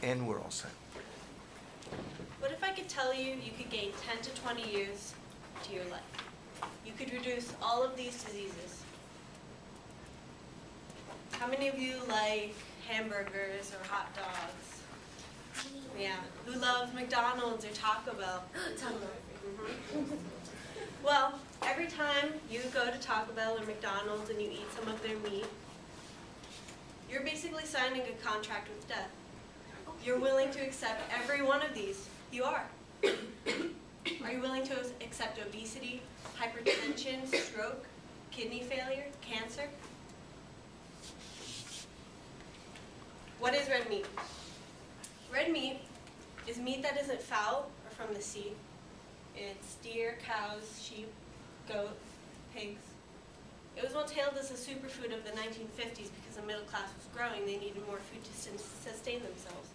And we're all set. What if I could tell you you could gain 10 to 20 years to your life? You could reduce all of these diseases. How many of you like hamburgers or hot dogs? Yeah. Who loves McDonald's or Taco Bell? Taco Bell. Well, every time you go to Taco Bell or McDonald's and you eat some of their meat, you're basically signing a contract with death. You're willing to accept every one of these. You are. Are you willing to accept obesity, hypertension, stroke, kidney failure, cancer? What is red meat? Red meat is meat that isn't fowl or from the sea. It's deer, cows, sheep, goat, pigs. It was once hailed as a superfood of the 1950s because the middle class was growing. They needed more food to sustain themselves.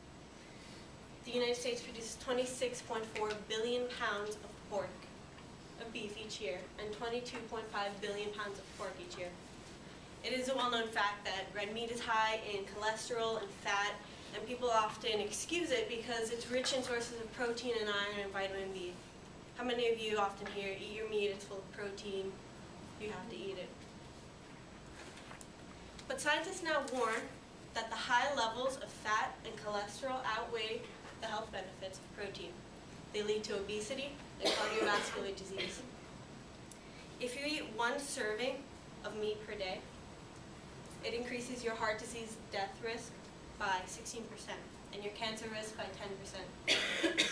The United States produces 26.4 billion pounds of pork, of beef each year, and 22.5 billion pounds of pork each year. It is a well-known fact that red meat is high in cholesterol and fat, and people often excuse it because it's rich in sources of protein and iron and vitamin B. How many of you often hear, eat your meat, it's full of protein, you have to eat it? But scientists now warn that the high levels of fat and cholesterol outweigh the health benefits of protein. They lead to obesity and cardiovascular disease. If you eat one serving of meat per day, it increases your heart disease death risk by 16% and your cancer risk by 10%.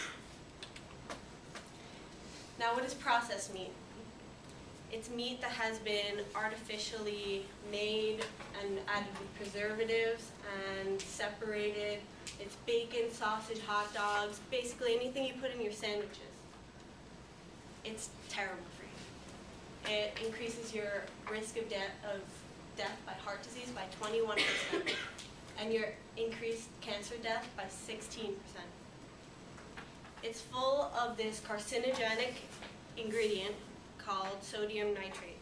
Now, what is processed meat? It's meat that has been artificially made and added with preservatives and separated. It's bacon, sausage, hot dogs, basically anything you put in your sandwiches. It's terrible for you. It increases your risk of death by heart disease by 21% and your increased cancer death by 16%. It's full of this carcinogenic ingredient called sodium nitrate.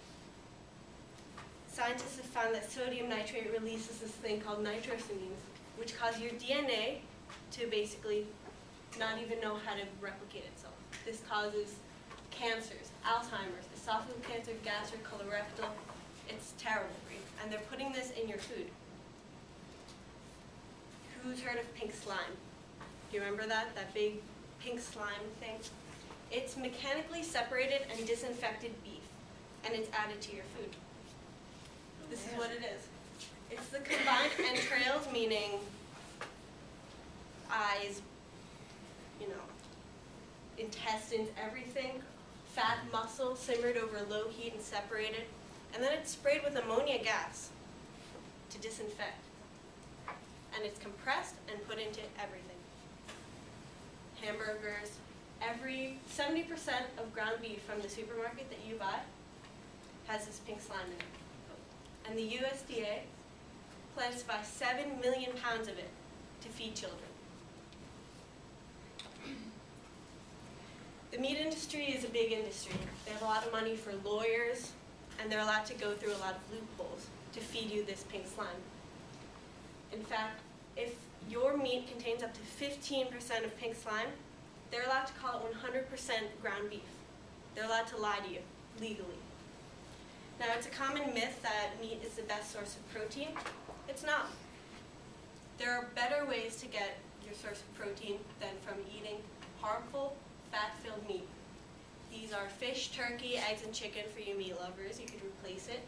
Scientists have found that sodium nitrate releases this thing called nitrosamines, which cause your DNA to basically not even know how to replicate itself. This causes cancers, Alzheimer's, esophageal cancer, gastric, colorectal. It's terrible for you. And they're putting this in your food. Who's heard of pink slime? Do you remember that? That big pink slime thing? It's mechanically separated and disinfected beef, and it's added to your food. This is what it is. It's the combined entrails, meaning eyes, intestines, everything, fat, muscle, simmered over low heat and separated, and then it's sprayed with ammonia gas to disinfect. And it's compressed and put into everything. Hamburgers, 70% of ground beef from the supermarket that you buy has this pink slime in it. And the USDA plans to buy 7 million pounds of it to feed children. The meat industry is a big industry. They have a lot of money for lawyers, and they're allowed to go through a lot of loopholes to feed you this pink slime. In fact, if your meat contains up to 15% of pink slime, they're allowed to call it 100% ground beef. They're allowed to lie to you, legally. Now, it's a common myth that meat is the best source of protein. It's not. There are better ways to get your source of protein than from eating harmful, fat-filled meat. These are fish, turkey, eggs, and chicken for you meat lovers. You could replace it.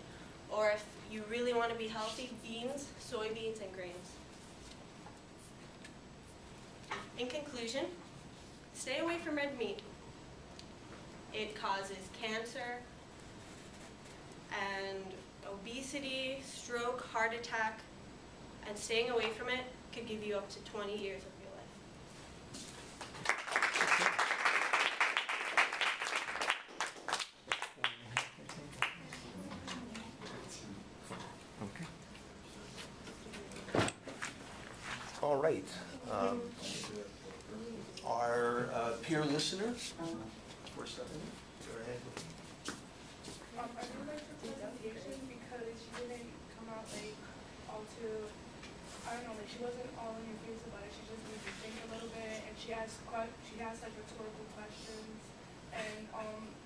Or if you really want to be healthy, beans, soybeans, and grains. In conclusion, stay away from red meat. It causes cancer and obesity, stroke, heart attack, and staying away from it could give you up to 20 years of your life. Okay. All right. Our peer listener, for Stephanie, go ahead. I don't like her presentation because she didn't come out like all too, I don't know, like she wasn't all in your face about it. She just made you she asked like rhetorical questions, and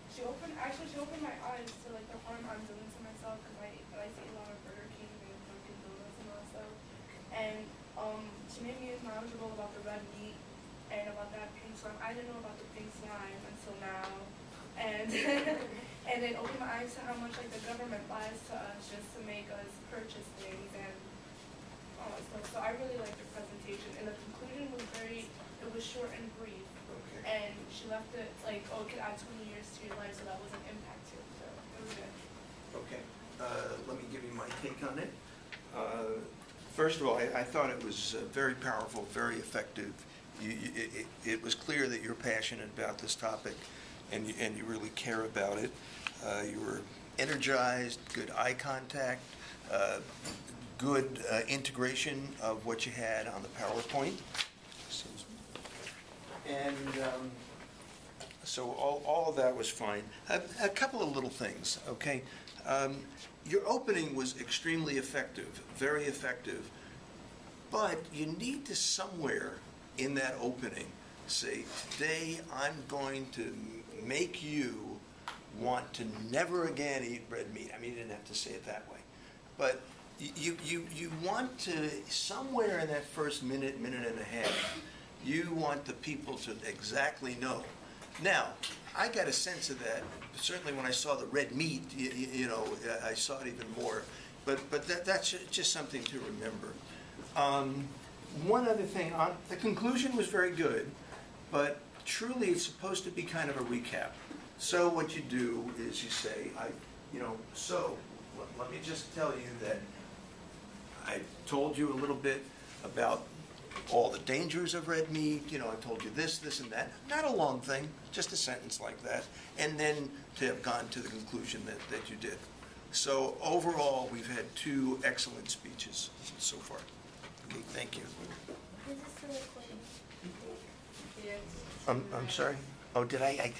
she opened my eyes to like the harm I'm doing to myself because I eat a lot of Burger King and Dunkin' Donuts and all stuff, and she made me knowledgeable about the red meat and about that pink slime. I didn't know about the pink slime until now, and and it opened my eyes to how much like the government lies to us just to make us purchase things and all that stuff. So I really liked the presentation, and the conclusion was it was short and brief. Okay. And she left it like, oh, it could add 20 years to your life, so that was an impact too. So it was good. Okay. Let me give you my take on it. First of all, I thought it was very powerful, very effective. It was clear that you're passionate about this topic, and you really care about it. You were energized, good eye contact, good integration of what you had on the PowerPoint. And so all of that was fine. A couple of little things, okay? Your opening was extremely effective, very effective, but you need to somewhere in that opening say, today I'm going to make you want to never again eat red meat. I mean, you didn't have to say it that way. But you want to, somewhere in that first minute and a half, you want the people to exactly know. Now, I got a sense of that. Certainly when I saw the red meat, you know, I saw it even more. But that's just something to remember. One other thing, the conclusion was very good, but truly it's supposed to be kind of a recap. So what you do is you say, let me just tell you that I told you a little bit about all the dangers of red meat, you know, I told you this, and that. Not a long thing, just a sentence like that. And then to have gone to the conclusion that you did. So overall, we've had 2 excellent speeches so far. Okay, thank you. Is this the recording? I'm sorry? Oh, did I